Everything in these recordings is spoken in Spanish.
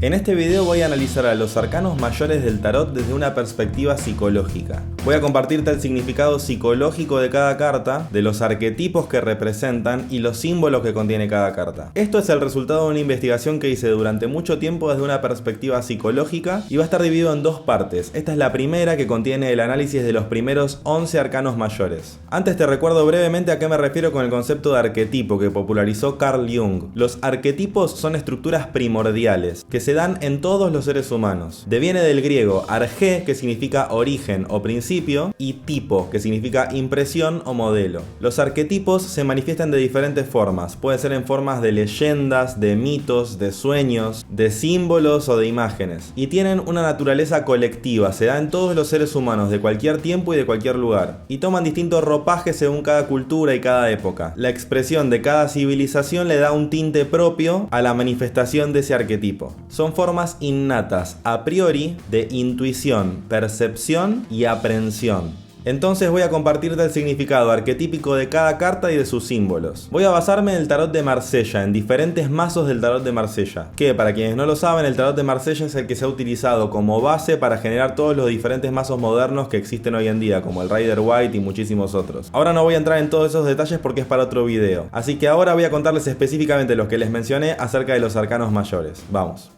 En este video voy a analizar a los arcanos mayores del tarot desde una perspectiva psicológica. Voy a compartirte el significado psicológico de cada carta, de los arquetipos que representan y los símbolos que contiene cada carta. Esto es el resultado de una investigación que hice durante mucho tiempo desde una perspectiva psicológica y va a estar dividido en dos partes. Esta es la primera, que contiene el análisis de los primeros 11 arcanos mayores. Antes te recuerdo brevemente a qué me refiero con el concepto de arquetipo que popularizó Carl Jung. Los arquetipos son estructuras primordiales que se dan en todos los seres humanos. Deviene del griego arge, que significa origen o principio, y tipo, que significa impresión o modelo. Los arquetipos se manifiestan de diferentes formas. Pueden ser en formas de leyendas, de mitos, de sueños, de símbolos o de imágenes. Y tienen una naturaleza colectiva, se da en todos los seres humanos de cualquier tiempo y de cualquier lugar. Y toman distintos ropajes según cada cultura y cada época. La expresión de cada civilización le da un tinte propio a la manifestación de ese arquetipo. Son formas innatas, a priori, de intuición, percepción y aprehensión. Entonces voy a compartirte el significado arquetípico de cada carta y de sus símbolos. Voy a basarme en el tarot de Marsella, en diferentes mazos del tarot de Marsella, que para quienes no lo saben, el tarot de Marsella es el que se ha utilizado como base para generar todos los diferentes mazos modernos que existen hoy en día, como el Rider White y muchísimos otros. Ahora no voy a entrar en todos esos detalles porque es para otro video, así que ahora voy a contarles específicamente los que les mencioné acerca de los arcanos mayores. Vamos.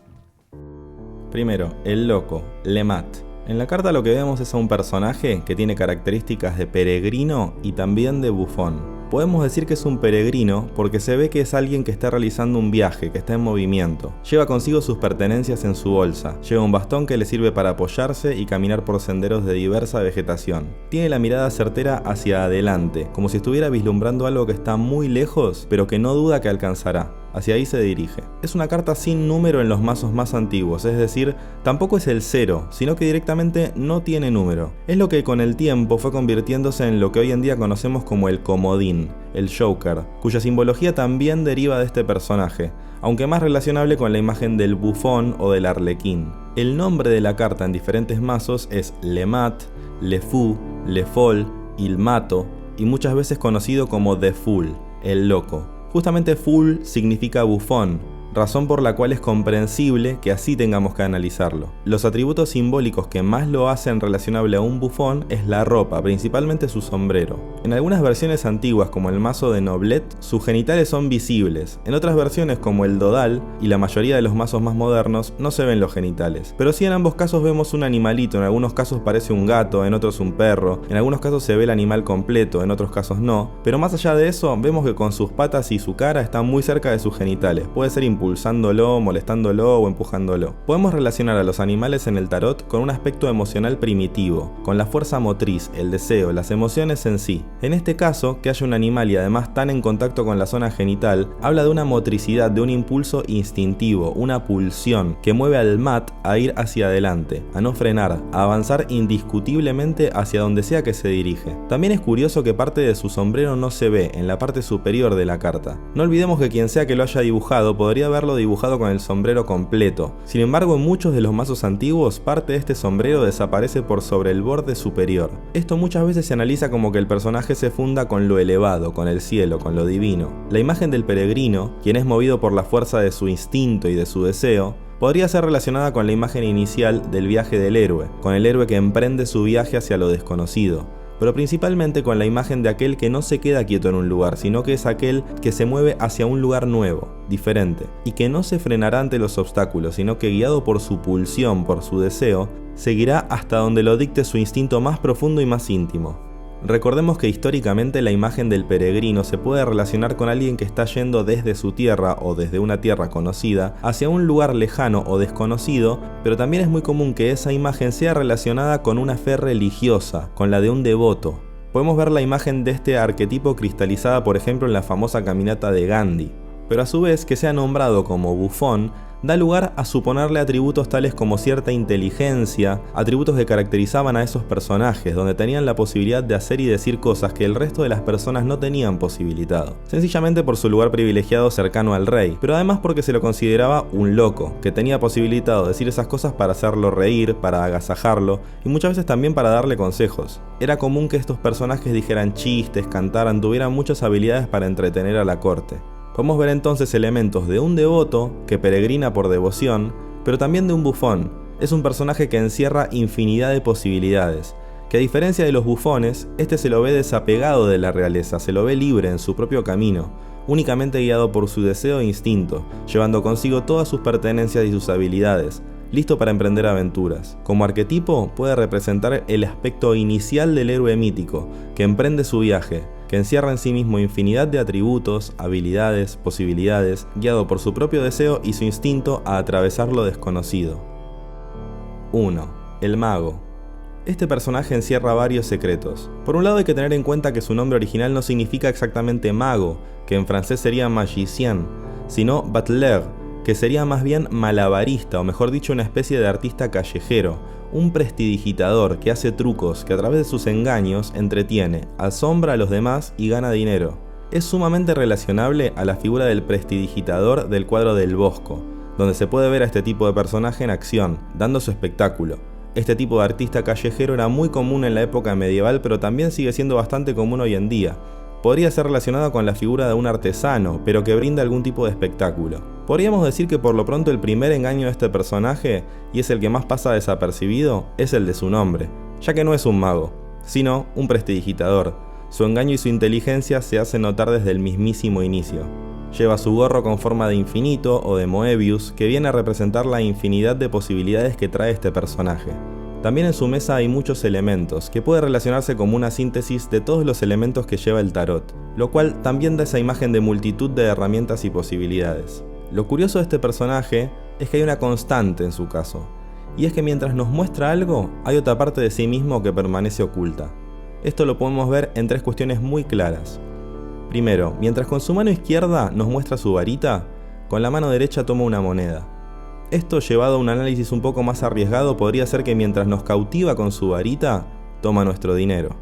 Primero, el loco, Lemat. En la carta lo que vemos es a un personaje que tiene características de peregrino y también de bufón. Podemos decir que es un peregrino porque se ve que es alguien que está realizando un viaje, que está en movimiento. Lleva consigo sus pertenencias en su bolsa. Lleva un bastón que le sirve para apoyarse y caminar por senderos de diversa vegetación. Tiene la mirada certera hacia adelante, como si estuviera vislumbrando algo que está muy lejos, pero que no duda que alcanzará. Hacia ahí se dirige. Es una carta sin número en los mazos más antiguos, es decir, tampoco es el 0, sino que directamente no tiene número. Es lo que con el tiempo fue convirtiéndose en lo que hoy en día conocemos como el comodín, el Joker, cuya simbología también deriva de este personaje, aunque más relacionable con la imagen del bufón o del arlequín. El nombre de la carta en diferentes mazos es Lemat, Lefou, Lefol, Ilmato y muchas veces conocido como The Fool, el loco. Justamente fool significa bufón, razón por la cual es comprensible que así tengamos que analizarlo. Los atributos simbólicos que más lo hacen relacionable a un bufón es la ropa, principalmente su sombrero. En algunas versiones antiguas, como el mazo de Noblet, sus genitales son visibles. En otras versiones, como el Dodal y la mayoría de los mazos más modernos, no se ven los genitales. Pero sí en ambos casos vemos un animalito, en algunos casos parece un gato, en otros un perro, en algunos casos se ve el animal completo, en otros casos no. Pero más allá de eso, vemos que con sus patas y su cara están muy cerca de sus genitales. Puede ser impulsándolo, molestándolo o empujándolo. Podemos relacionar a los animales en el tarot con un aspecto emocional primitivo, con la fuerza motriz, el deseo, las emociones en sí. En este caso, que haya un animal y además tan en contacto con la zona genital, habla de una motricidad, de un impulso instintivo, una pulsión que mueve al mat a ir hacia adelante, a no frenar, a avanzar indiscutiblemente hacia donde sea que se dirige. También es curioso que parte de su sombrero no se ve en la parte superior de la carta. No olvidemos que quien sea que lo haya dibujado podría haberlo dibujado con el sombrero completo. Sin embargo, en muchos de los mazos antiguos, parte de este sombrero desaparece por sobre el borde superior. Esto muchas veces se analiza como que el personaje se funda con lo elevado, con el cielo, con lo divino. La imagen del peregrino, quien es movido por la fuerza de su instinto y de su deseo, podría ser relacionada con la imagen inicial del viaje del héroe, con el héroe que emprende su viaje hacia lo desconocido, pero principalmente con la imagen de aquel que no se queda quieto en un lugar, sino que es aquel que se mueve hacia un lugar nuevo, diferente, y que no se frenará ante los obstáculos, sino que guiado por su pulsión, por su deseo, seguirá hasta donde lo dicte su instinto más profundo y más íntimo. Recordemos que históricamente la imagen del peregrino se puede relacionar con alguien que está yendo desde su tierra o desde una tierra conocida hacia un lugar lejano o desconocido, pero también es muy común que esa imagen sea relacionada con una fe religiosa, con la de un devoto. Podemos ver la imagen de este arquetipo cristalizada por ejemplo en la famosa caminata de Gandhi, pero a su vez que sea nombrado como bufón da lugar a suponerle atributos tales como cierta inteligencia, atributos que caracterizaban a esos personajes, donde tenían la posibilidad de hacer y decir cosas que el resto de las personas no tenían posibilitado, sencillamente por su lugar privilegiado cercano al rey, pero además porque se lo consideraba un loco, que tenía posibilitado de decir esas cosas para hacerlo reír, para agasajarlo, y muchas veces también para darle consejos. Era común que estos personajes dijeran chistes, cantaran, tuvieran muchas habilidades para entretener a la corte. Podemos ver entonces elementos de un devoto que peregrina por devoción, pero también de un bufón. Es un personaje que encierra infinidad de posibilidades, que a diferencia de los bufones, este se lo ve desapegado de la realeza, se lo ve libre en su propio camino, únicamente guiado por su deseo e instinto, llevando consigo todas sus pertenencias y sus habilidades, listo para emprender aventuras. Como arquetipo, puede representar el aspecto inicial del héroe mítico, que emprende su viaje, que encierra en sí mismo infinidad de atributos, habilidades, posibilidades, guiado por su propio deseo y su instinto a atravesar lo desconocido. 1. El mago. Este personaje encierra varios secretos. Por un lado hay que tener en cuenta que su nombre original no significa exactamente mago, que en francés sería magicien, sino battleur, que sería más bien malabarista, o mejor dicho una especie de artista callejero, un prestidigitador que hace trucos, que a través de sus engaños entretiene, asombra a los demás y gana dinero. Es sumamente relacionable a la figura del prestidigitador del cuadro del Bosco, donde se puede ver a este tipo de personaje en acción, dando su espectáculo. Este tipo de artista callejero era muy común en la época medieval, pero también sigue siendo bastante común hoy en día. Podría ser relacionado con la figura de un artesano, pero que brinda algún tipo de espectáculo. Podríamos decir que por lo pronto el primer engaño de este personaje, y es el que más pasa desapercibido, es el de su nombre, ya que no es un mago, sino un prestidigitador. Su engaño y su inteligencia se hacen notar desde el mismísimo inicio. Lleva su gorro con forma de infinito o de Moebius, que viene a representar la infinidad de posibilidades que trae este personaje. También en su mesa hay muchos elementos, que puede relacionarse como una síntesis de todos los elementos que lleva el tarot, lo cual también da esa imagen de multitud de herramientas y posibilidades. Lo curioso de este personaje es que hay una constante en su caso, y es que mientras nos muestra algo, hay otra parte de sí mismo que permanece oculta. Esto lo podemos ver en tres cuestiones muy claras. Primero, mientras con su mano izquierda nos muestra su varita, con la mano derecha toma una moneda. Esto, llevado a un análisis un poco más arriesgado, podría ser que mientras nos cautiva con su varita, toma nuestro dinero.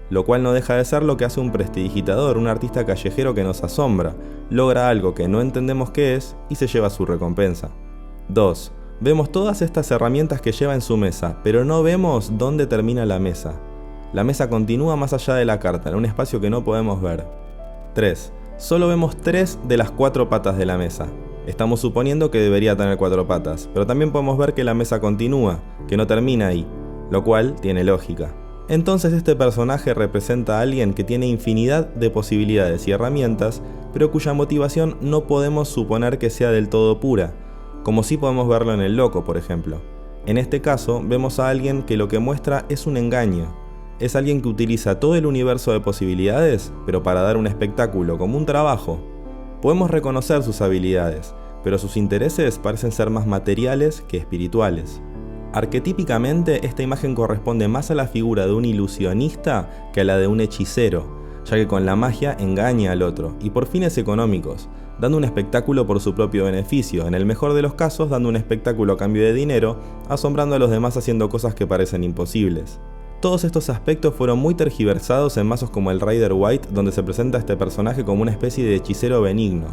Lo cual no deja de ser lo que hace un prestidigitador, un artista callejero que nos asombra, logra algo que no entendemos qué es y se lleva su recompensa. 2. Vemos todas estas herramientas que lleva en su mesa, pero no vemos dónde termina la mesa. La mesa continúa más allá de la carta, en un espacio que no podemos ver. 3. Solo vemos 3 de las 4 patas de la mesa. Estamos suponiendo que debería tener 4 patas, pero también podemos ver que la mesa continúa, que no termina ahí, lo cual tiene lógica. Entonces este personaje representa a alguien que tiene infinidad de posibilidades y herramientas, pero cuya motivación no podemos suponer que sea del todo pura, como sí podemos verlo en el loco, por ejemplo. En este caso, vemos a alguien que lo que muestra es un engaño. Es alguien que utiliza todo el universo de posibilidades, pero para dar un espectáculo, como un trabajo. Podemos reconocer sus habilidades, pero sus intereses parecen ser más materiales que espirituales. Arquetípicamente, esta imagen corresponde más a la figura de un ilusionista que a la de un hechicero, ya que con la magia engaña al otro, y por fines económicos, dando un espectáculo por su propio beneficio, en el mejor de los casos dando un espectáculo a cambio de dinero, asombrando a los demás haciendo cosas que parecen imposibles. Todos estos aspectos fueron muy tergiversados en mazos como el Rider White, donde se presenta a este personaje como una especie de hechicero benigno.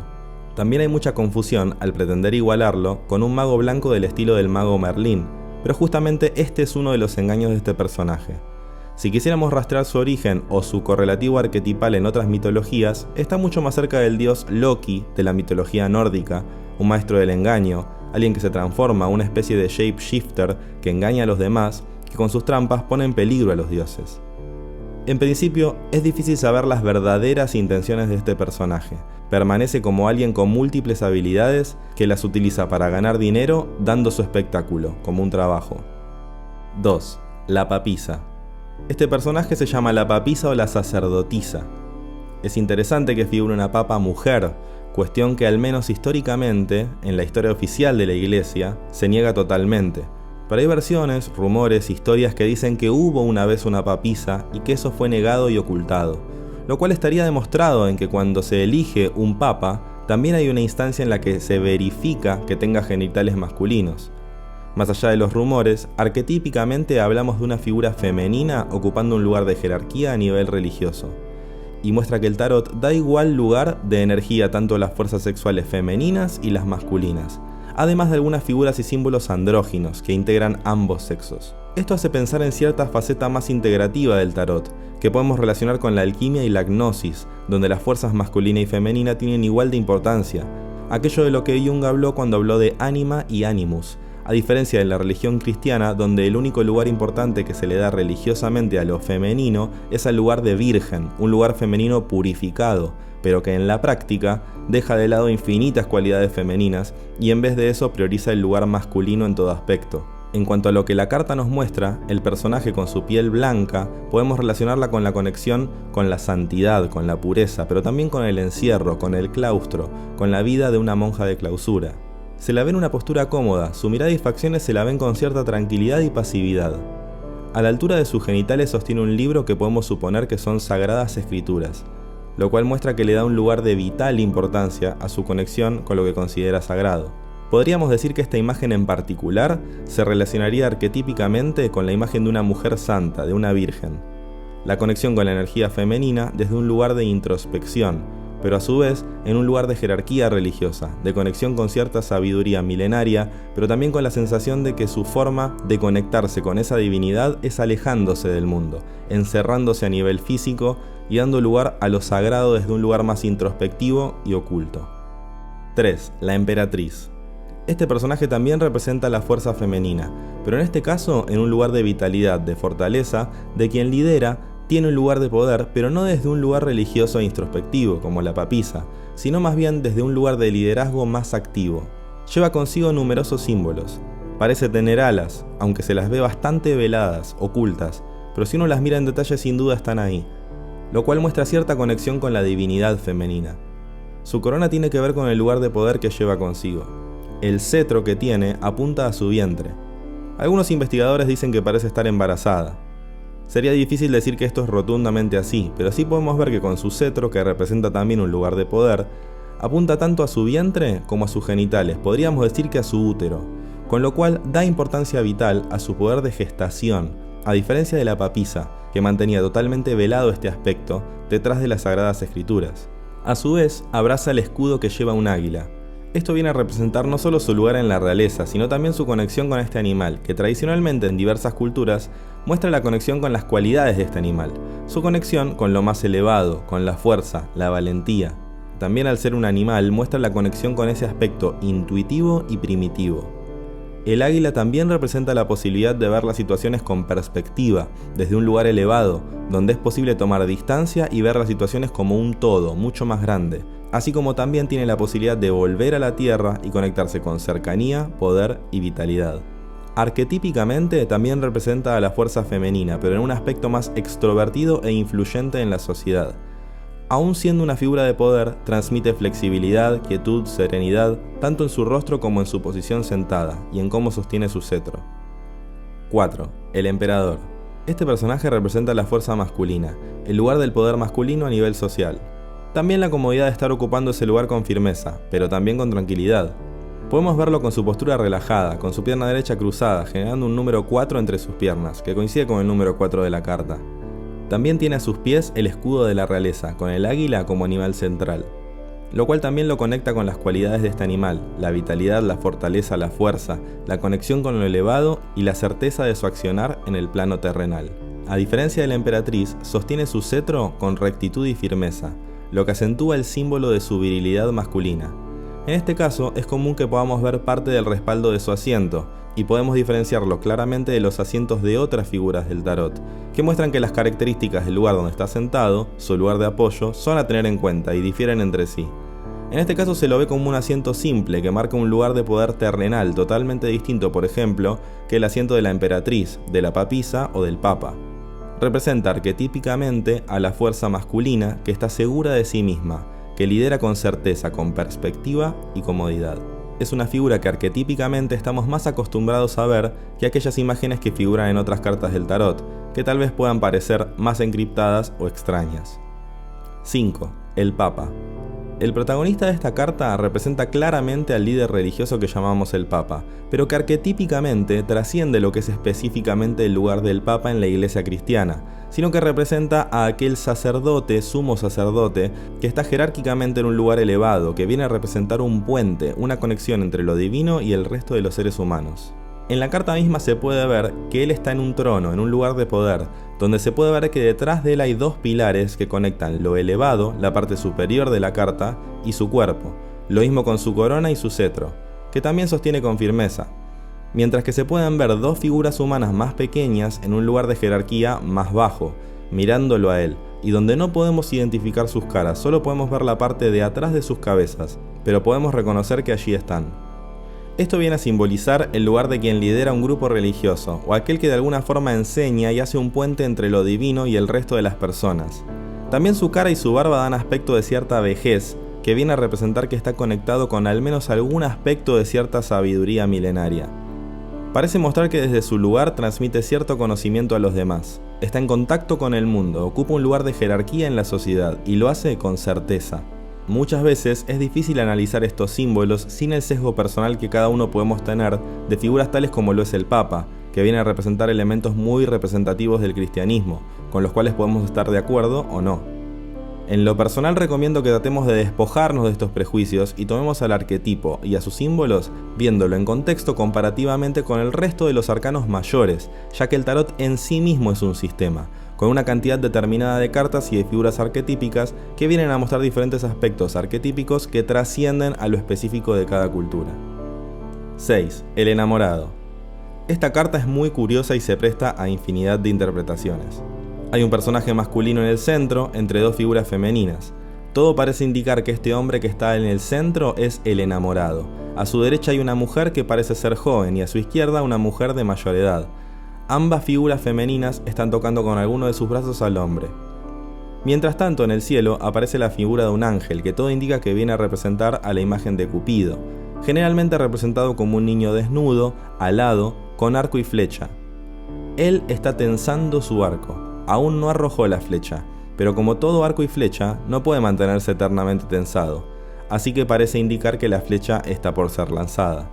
También hay mucha confusión al pretender igualarlo con un mago blanco del estilo del mago Merlín, pero justamente este es uno de los engaños de este personaje. Si quisiéramos rastrear su origen o su correlativo arquetipal en otras mitologías, está mucho más cerca del dios Loki de la mitología nórdica, un maestro del engaño, alguien que se transforma, una especie de shapeshifter que engaña a los demás, que con sus trampas pone en peligro a los dioses. En principio, es difícil saber las verdaderas intenciones de este personaje. Permanece como alguien con múltiples habilidades que las utiliza para ganar dinero dando su espectáculo, como un trabajo. 2. La papisa. Este personaje se llama la papisa o la sacerdotisa. Es interesante que figure una papa mujer, cuestión que al menos históricamente, en la historia oficial de la iglesia, se niega totalmente. Pero hay versiones, rumores, historias que dicen que hubo una vez una papisa y que eso fue negado y ocultado, lo cual estaría demostrado en que cuando se elige un papa, también hay una instancia en la que se verifica que tenga genitales masculinos. Más allá de los rumores, arquetípicamente hablamos de una figura femenina ocupando un lugar de jerarquía a nivel religioso, y muestra que el tarot da igual lugar de energía tanto a las fuerzas sexuales femeninas y las masculinas, además de algunas figuras y símbolos andróginos que integran ambos sexos. Esto hace pensar en cierta faceta más integrativa del tarot, que podemos relacionar con la alquimia y la gnosis, donde las fuerzas masculina y femenina tienen igual de importancia, aquello de lo que Jung habló cuando habló de ánima y animus, a diferencia de la religión cristiana, donde el único lugar importante que se le da religiosamente a lo femenino es al lugar de virgen, un lugar femenino purificado, pero que en la práctica deja de lado infinitas cualidades femeninas y en vez de eso prioriza el lugar masculino en todo aspecto. En cuanto a lo que la carta nos muestra, el personaje con su piel blanca, podemos relacionarla con la conexión con la santidad, con la pureza, pero también con el encierro, con el claustro, con la vida de una monja de clausura. Se la ve en una postura cómoda, su mirada y facciones se la ven con cierta tranquilidad y pasividad. A la altura de sus genitales sostiene un libro que podemos suponer que son sagradas escrituras, lo cual muestra que le da un lugar de vital importancia a su conexión con lo que considera sagrado. Podríamos decir que esta imagen en particular se relacionaría arquetípicamente con la imagen de una mujer santa, de una virgen. La conexión con la energía femenina desde un lugar de introspección, pero a su vez en un lugar de jerarquía religiosa, de conexión con cierta sabiduría milenaria, pero también con la sensación de que su forma de conectarse con esa divinidad es alejándose del mundo, encerrándose a nivel físico y dando lugar a lo sagrado desde un lugar más introspectivo y oculto. 3. La emperatriz. Este personaje también representa la fuerza femenina, pero en este caso en un lugar de vitalidad, de fortaleza, de quien lidera, tiene un lugar de poder, pero no desde un lugar religioso e introspectivo, como la papisa, sino más bien desde un lugar de liderazgo más activo. Lleva consigo numerosos símbolos. Parece tener alas, aunque se las ve bastante veladas, ocultas, pero si uno las mira en detalle sin duda están ahí, lo cual muestra cierta conexión con la divinidad femenina. Su corona tiene que ver con el lugar de poder que lleva consigo. El cetro que tiene apunta a su vientre. Algunos investigadores dicen que parece estar embarazada. Sería difícil decir que esto es rotundamente así, pero sí podemos ver que con su cetro, que representa también un lugar de poder, apunta tanto a su vientre como a sus genitales, podríamos decir que a su útero, con lo cual da importancia vital a su poder de gestación, a diferencia de la papisa, que mantenía totalmente velado este aspecto detrás de las Sagradas Escrituras. A su vez, abraza el escudo que lleva un águila. Esto viene a representar no solo su lugar en la realeza, sino también su conexión con este animal, que tradicionalmente en diversas culturas muestra la conexión con las cualidades de este animal, su conexión con lo más elevado, con la fuerza, la valentía. También al ser un animal muestra la conexión con ese aspecto intuitivo y primitivo. El águila también representa la posibilidad de ver las situaciones con perspectiva, desde un lugar elevado, donde es posible tomar distancia y ver las situaciones como un todo, mucho más grande, así como también tiene la posibilidad de volver a la tierra y conectarse con cercanía, poder y vitalidad. Arquetípicamente también representa a la fuerza femenina, pero en un aspecto más extrovertido e influyente en la sociedad. Aún siendo una figura de poder, transmite flexibilidad, quietud, serenidad, tanto en su rostro como en su posición sentada, y en cómo sostiene su cetro. 4. El emperador. Este personaje representa la fuerza masculina, el lugar del poder masculino a nivel social. También la comodidad de estar ocupando ese lugar con firmeza, pero también con tranquilidad. Podemos verlo con su postura relajada, con su pierna derecha cruzada, generando un número 4 entre sus piernas, que coincide con el número 4 de la carta. También tiene a sus pies el escudo de la realeza, con el águila como animal central, lo cual también lo conecta con las cualidades de este animal, la vitalidad, la fortaleza, la fuerza, la conexión con lo elevado y la certeza de su accionar en el plano terrenal. A diferencia de la emperatriz, sostiene su cetro con rectitud y firmeza, lo que acentúa el símbolo de su virilidad masculina. En este caso, es común que podamos ver parte del respaldo de su asiento, y podemos diferenciarlo claramente de los asientos de otras figuras del tarot, que muestran que las características del lugar donde está sentado, su lugar de apoyo, son a tener en cuenta y difieren entre sí. En este caso se lo ve como un asiento simple que marca un lugar de poder terrenal totalmente distinto, por ejemplo, que el asiento de la emperatriz, de la papisa o del papa. Representa arquetípicamente a la fuerza masculina que está segura de sí misma, que lidera con certeza, con perspectiva y comodidad. Es una figura que arquetípicamente estamos más acostumbrados a ver que aquellas imágenes que figuran en otras cartas del tarot, que tal vez puedan parecer más encriptadas o extrañas. 5. El Papa. El protagonista de esta carta representa claramente al líder religioso que llamamos el Papa, pero que arquetípicamente trasciende lo que es específicamente el lugar del Papa en la iglesia cristiana, sino que representa a aquel sacerdote, sumo sacerdote, que está jerárquicamente en un lugar elevado, que viene a representar un puente, una conexión entre lo divino y el resto de los seres humanos. En la carta misma se puede ver que él está en un trono, en un lugar de poder, donde se puede ver que detrás de él hay dos pilares que conectan lo elevado, la parte superior de la carta, y su cuerpo, lo mismo con su corona y su cetro, que también sostiene con firmeza. mientras que se pueden ver dos figuras humanas más pequeñas en un lugar de jerarquía más bajo, mirándolo a él, y donde no podemos identificar sus caras, solo podemos ver la parte de atrás de sus cabezas, pero podemos reconocer que allí están. Esto viene a simbolizar el lugar de quien lidera un grupo religioso, o aquel que de alguna forma enseña y hace un puente entre lo divino y el resto de las personas. También su cara y su barba dan aspecto de cierta vejez, que viene a representar que está conectado con al menos algún aspecto de cierta sabiduría milenaria. Parece mostrar que desde su lugar transmite cierto conocimiento a los demás. Está en contacto con el mundo, ocupa un lugar de jerarquía en la sociedad y lo hace con certeza. Muchas veces es difícil analizar estos símbolos sin el sesgo personal que cada uno podemos tener de figuras tales como lo es el Papa, que viene a representar elementos muy representativos del cristianismo, con los cuales podemos estar de acuerdo o no. En lo personal recomiendo que tratemos de despojarnos de estos prejuicios y tomemos al arquetipo y a sus símbolos viéndolo en contexto comparativamente con el resto de los arcanos mayores, ya que el tarot en sí mismo es un sistema, con una cantidad determinada de cartas y de figuras arquetípicas que vienen a mostrar diferentes aspectos arquetípicos que trascienden a lo específico de cada cultura. 6. El enamorado. Esta carta es muy curiosa y se presta a infinidad de interpretaciones. Hay un personaje masculino en el centro, entre dos figuras femeninas. Todo parece indicar que este hombre que está en el centro es el enamorado. A su derecha hay una mujer que parece ser joven y a su izquierda una mujer de mayor edad. Ambas figuras femeninas están tocando con alguno de sus brazos al hombre. Mientras tanto, en el cielo aparece la figura de un ángel que todo indica que viene a representar a la imagen de Cupido, generalmente representado como un niño desnudo, alado, con arco y flecha. Él está tensando su arco. Aún no arrojó la flecha, pero como todo arco y flecha, no puede mantenerse eternamente tensado, así que parece indicar que la flecha está por ser lanzada.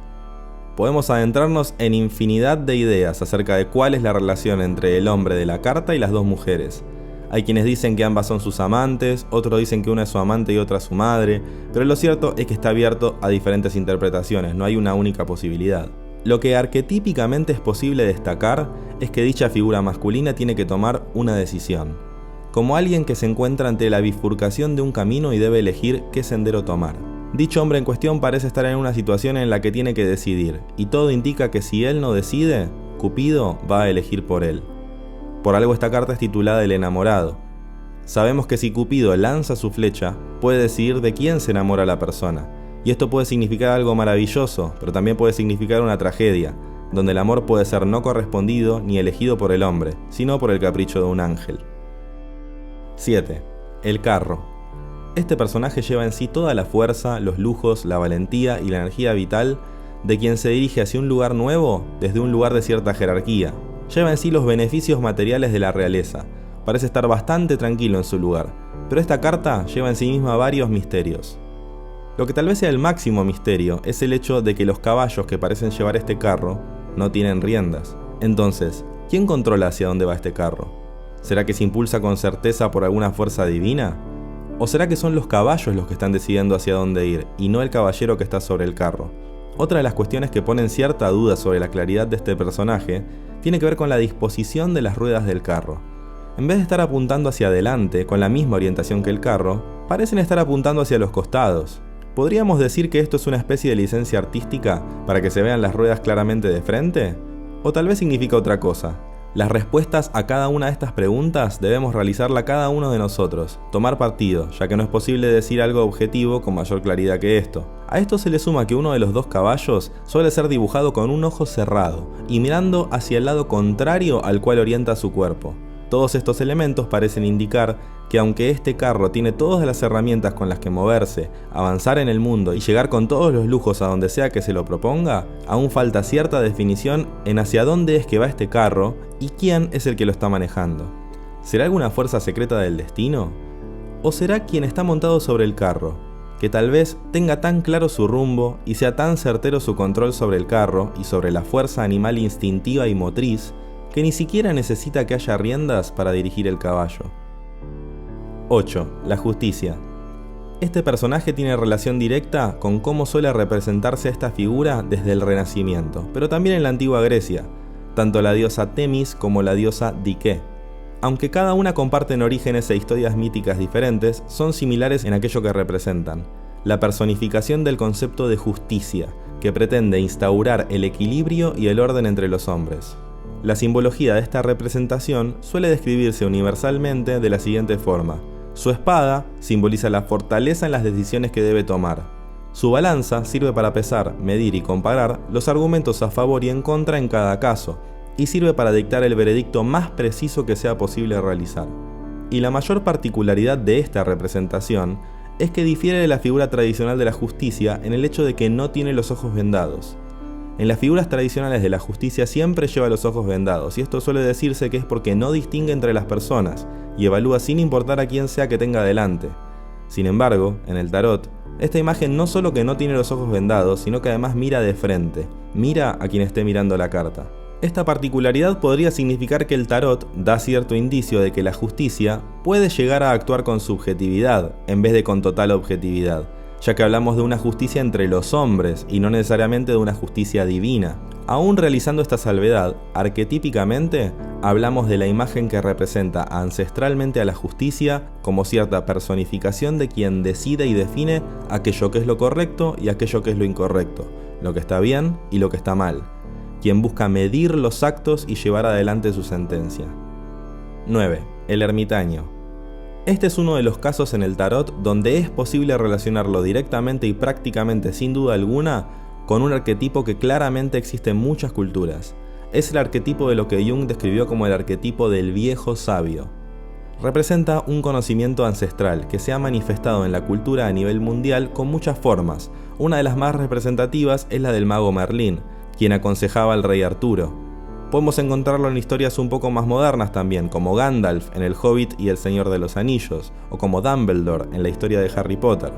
Podemos adentrarnos en infinidad de ideas acerca de cuál es la relación entre el hombre de la carta y las dos mujeres. Hay quienes dicen que ambas son sus amantes, otros dicen que una es su amante y otra su madre, pero lo cierto es que está abierto a diferentes interpretaciones, no hay una única posibilidad. Lo que arquetípicamente es posible destacar es que dicha figura masculina tiene que tomar una decisión, como alguien que se encuentra ante la bifurcación de un camino y debe elegir qué sendero tomar. Dicho hombre en cuestión parece estar en una situación en la que tiene que decidir, y todo indica que si él no decide, Cupido va a elegir por él. Por algo esta carta es titulada El enamorado. Sabemos que si Cupido lanza su flecha, puede decidir de quién se enamora la persona. Y esto puede significar algo maravilloso, pero también puede significar una tragedia, donde el amor puede ser no correspondido ni elegido por el hombre, sino por el capricho de un ángel. 7. El carro. Este personaje lleva en sí toda la fuerza, los lujos, la valentía y la energía vital de quien se dirige hacia un lugar nuevo desde un lugar de cierta jerarquía. Lleva en sí los beneficios materiales de la realeza. Parece estar bastante tranquilo en su lugar, pero esta carta lleva en sí misma varios misterios. Lo que tal vez sea el máximo misterio es el hecho de que los caballos que parecen llevar este carro no tienen riendas. Entonces, ¿quién controla hacia dónde va este carro? ¿Será que se impulsa con certeza por alguna fuerza divina? ¿O será que son los caballos los que están decidiendo hacia dónde ir y no el caballero que está sobre el carro? Otra de las cuestiones que ponen cierta duda sobre la claridad de este personaje tiene que ver con la disposición de las ruedas del carro. En vez de estar apuntando hacia adelante con la misma orientación que el carro, parecen estar apuntando hacia los costados. ¿Podríamos decir que esto es una especie de licencia artística para que se vean las ruedas claramente de frente? ¿O tal vez significa otra cosa? Las respuestas a cada una de estas preguntas debemos realizarla cada uno de nosotros, tomar partido, ya que no es posible decir algo objetivo con mayor claridad que esto. A esto se le suma que uno de los dos caballos suele ser dibujado con un ojo cerrado y mirando hacia el lado contrario al cual orienta su cuerpo. Todos estos elementos parecen indicar que aunque este carro tiene todas las herramientas con las que moverse, avanzar en el mundo y llegar con todos los lujos a donde sea que se lo proponga, aún falta cierta definición en hacia dónde es que va este carro y quién es el que lo está manejando. ¿Será alguna fuerza secreta del destino? ¿O será quien está montado sobre el carro, que tal vez tenga tan claro su rumbo y sea tan certero su control sobre el carro y sobre la fuerza animal instintiva y motriz, que ni siquiera necesita que haya riendas para dirigir el caballo? 8. La justicia. Este personaje tiene relación directa con cómo suele representarse esta figura desde el Renacimiento, pero también en la antigua Grecia, tanto la diosa Temis como la diosa Dike. Aunque cada una comparten orígenes e historias míticas diferentes, son similares en aquello que representan. la personificación del concepto de justicia, que pretende instaurar el equilibrio y el orden entre los hombres. La simbología de esta representación suele describirse universalmente de la siguiente forma. Su espada simboliza la fortaleza en las decisiones que debe tomar. Su balanza sirve para pesar, medir y comparar los argumentos a favor y en contra en cada caso, y sirve para dictar el veredicto más preciso que sea posible realizar. Y la mayor particularidad de esta representación es que difiere de la figura tradicional de la justicia en el hecho de que no tiene los ojos vendados. En las figuras tradicionales de la justicia siempre lleva los ojos vendados, y esto suele decirse que es porque no distingue entre las personas y evalúa sin importar a quién sea que tenga delante. Sin embargo, en el tarot, esta imagen no solo que no tiene los ojos vendados, sino que además mira de frente, mira a quien esté mirando la carta. Esta particularidad podría significar que el tarot da cierto indicio de que la justicia puede llegar a actuar con subjetividad en vez de con total objetividad, ya que hablamos de una justicia entre los hombres y no necesariamente de una justicia divina. Aún realizando esta salvedad, arquetípicamente hablamos de la imagen que representa ancestralmente a la justicia como cierta personificación de quien decide y define aquello que es lo correcto y aquello que es lo incorrecto, lo que está bien y lo que está mal, quien busca medir los actos y llevar adelante su sentencia. 9. El ermitaño. Este es uno de los casos en el tarot donde es posible relacionarlo directamente y prácticamente sin duda alguna con un arquetipo que claramente existe en muchas culturas. Es el arquetipo de lo que Jung describió como el arquetipo del viejo sabio. Representa un conocimiento ancestral que se ha manifestado en la cultura a nivel mundial con muchas formas. Una de las más representativas es la del mago Merlín, quien aconsejaba al rey Arturo. Podemos encontrarlo en historias un poco más modernas también, como Gandalf en El Hobbit y El Señor de los Anillos, o como Dumbledore en la historia de Harry Potter.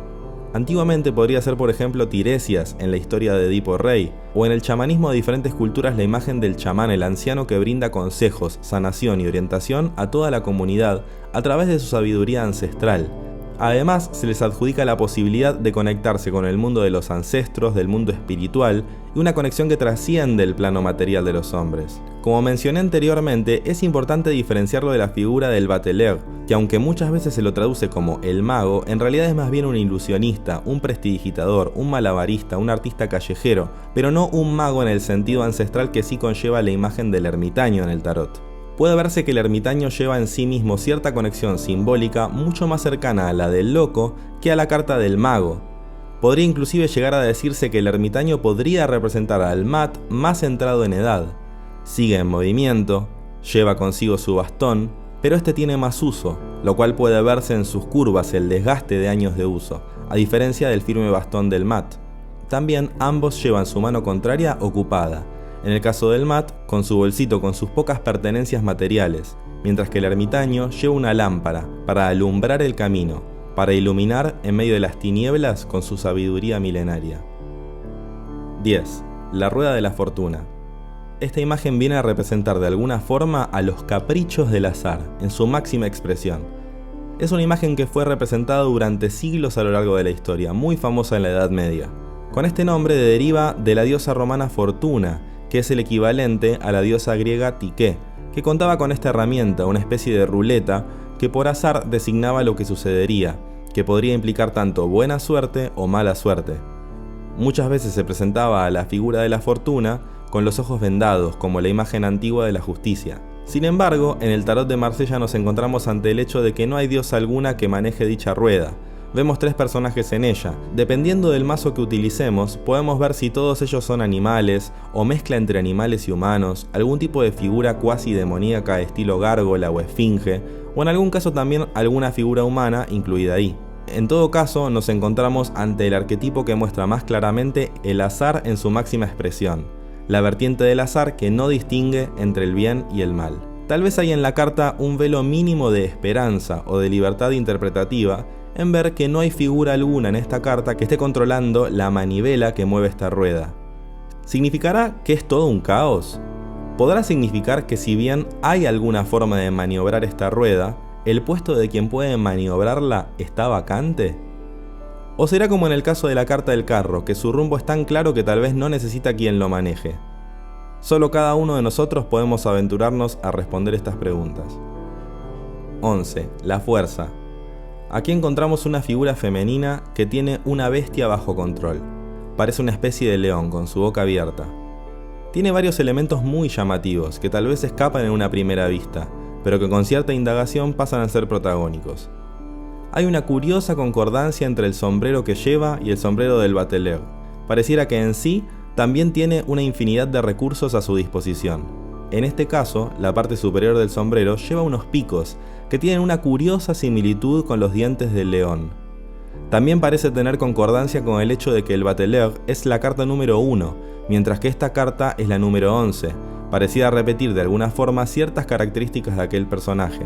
Antiguamente podría ser por ejemplo Tiresias en la historia de Edipo Rey, o en el chamanismo de diferentes culturas la imagen del chamán, el anciano que brinda consejos, sanación y orientación a toda la comunidad a través de su sabiduría ancestral. Además, se les adjudica la posibilidad de conectarse con el mundo de los ancestros, del mundo espiritual, y una conexión que trasciende el plano material de los hombres. Como mencioné anteriormente, es importante diferenciarlo de la figura del bateleur, que aunque muchas veces se lo traduce como el mago, en realidad es más bien un ilusionista, un prestidigitador, un malabarista, un artista callejero, pero no un mago en el sentido ancestral que sí conlleva la imagen del ermitaño en el tarot. Puede verse que el ermitaño lleva en sí mismo cierta conexión simbólica mucho más cercana a la del loco que a la carta del mago. Podría inclusive llegar a decirse que el ermitaño podría representar al mat más centrado en edad. Sigue en movimiento, lleva consigo su bastón, pero este tiene más uso, lo cual puede verse en sus curvas el desgaste de años de uso, a diferencia del firme bastón del mat. También ambos llevan su mano contraria ocupada. En el caso del mat, con su bolsito con sus pocas pertenencias materiales, mientras que el ermitaño lleva una lámpara para alumbrar el camino, para iluminar en medio de las tinieblas con su sabiduría milenaria. 10. La rueda de la fortuna. Esta imagen viene a representar de alguna forma a los caprichos del azar, en su máxima expresión. Es una imagen que fue representada durante siglos a lo largo de la historia, muy famosa en la Edad Media. Con este nombre deriva de la diosa romana Fortuna, que es el equivalente a la diosa griega Psique, que contaba con esta herramienta, una especie de ruleta, que por azar designaba lo que sucedería, que podría implicar tanto buena suerte o mala suerte. Muchas veces se presentaba a la figura de la fortuna con los ojos vendados, como la imagen antigua de la justicia. Sin embargo, en el tarot de Marsella nos encontramos ante el hecho de que no hay diosa alguna que maneje dicha rueda. Vemos 3 personajes en ella. Dependiendo del mazo que utilicemos, podemos ver si todos ellos son animales, o mezcla entre animales y humanos, algún tipo de figura cuasi demoníaca estilo gárgola o esfinge, o en algún caso también alguna figura humana incluida ahí. En todo caso, nos encontramos ante el arquetipo que muestra más claramente el azar en su máxima expresión, la vertiente del azar que no distingue entre el bien y el mal. Tal vez hay en la carta un velo mínimo de esperanza o de libertad interpretativa en ver que no hay figura alguna en esta carta que esté controlando la manivela que mueve esta rueda. ¿Significará que es todo un caos? ¿Podrá significar que si bien hay alguna forma de maniobrar esta rueda, el puesto de quien puede maniobrarla está vacante? ¿O será como en el caso de la carta del carro, que su rumbo es tan claro que tal vez no necesita quien lo maneje? Solo cada uno de nosotros podemos aventurarnos a responder estas preguntas. 11. La fuerza. Aquí encontramos una figura femenina que tiene una bestia bajo control. Parece una especie de león con su boca abierta. Tiene varios elementos muy llamativos que tal vez escapan en una primera vista, pero que con cierta indagación pasan a ser protagónicos. Hay una curiosa concordancia entre el sombrero que lleva y el sombrero del bateleur. Pareciera que en sí también tiene una infinidad de recursos a su disposición. En este caso, la parte superior del sombrero lleva unos picos que tienen una curiosa similitud con los dientes del león. También parece tener concordancia con el hecho de que el bateleur es la carta número 1, mientras que esta carta es la número 11, parecida repetir de alguna forma ciertas características de aquel personaje.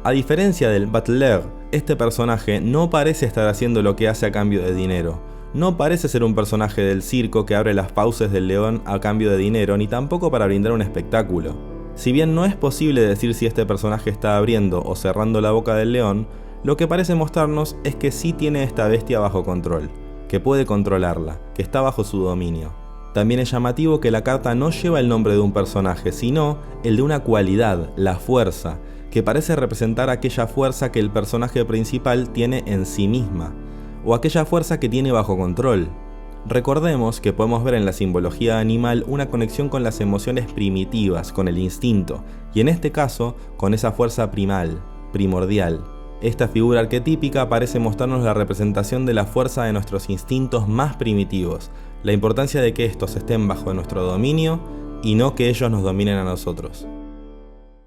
A diferencia del bateleur, este personaje no parece estar haciendo lo que hace a cambio de dinero. No parece ser un personaje del circo que abre las fauces del león a cambio de dinero, ni tampoco para brindar un espectáculo. Si bien no es posible decir si este personaje está abriendo o cerrando la boca del león, lo que parece mostrarnos es que sí tiene esta bestia bajo control, que puede controlarla, que está bajo su dominio. También es llamativo que la carta no lleva el nombre de un personaje, sino el de una cualidad, la fuerza, que parece representar aquella fuerza que el personaje principal tiene en sí misma, o aquella fuerza que tiene bajo control. Recordemos que podemos ver en la simbología animal una conexión con las emociones primitivas, con el instinto, y en este caso, con esa fuerza primal, primordial. Esta figura arquetípica parece mostrarnos la representación de la fuerza de nuestros instintos más primitivos, la importancia de que estos estén bajo nuestro dominio y no que ellos nos dominen a nosotros.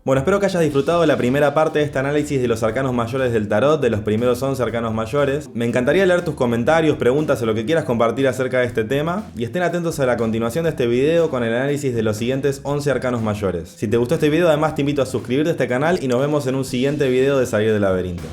Bueno, espero que hayas disfrutado de la primera parte de este análisis de los arcanos mayores del tarot, de los primeros 11 arcanos mayores. Me encantaría leer tus comentarios, preguntas o lo que quieras compartir acerca de este tema. Y estén atentos a la continuación de este video con el análisis de los siguientes 11 arcanos mayores. Si te gustó este video, además te invito a suscribirte a este canal y nos vemos en un siguiente video de Salir del Laberinto.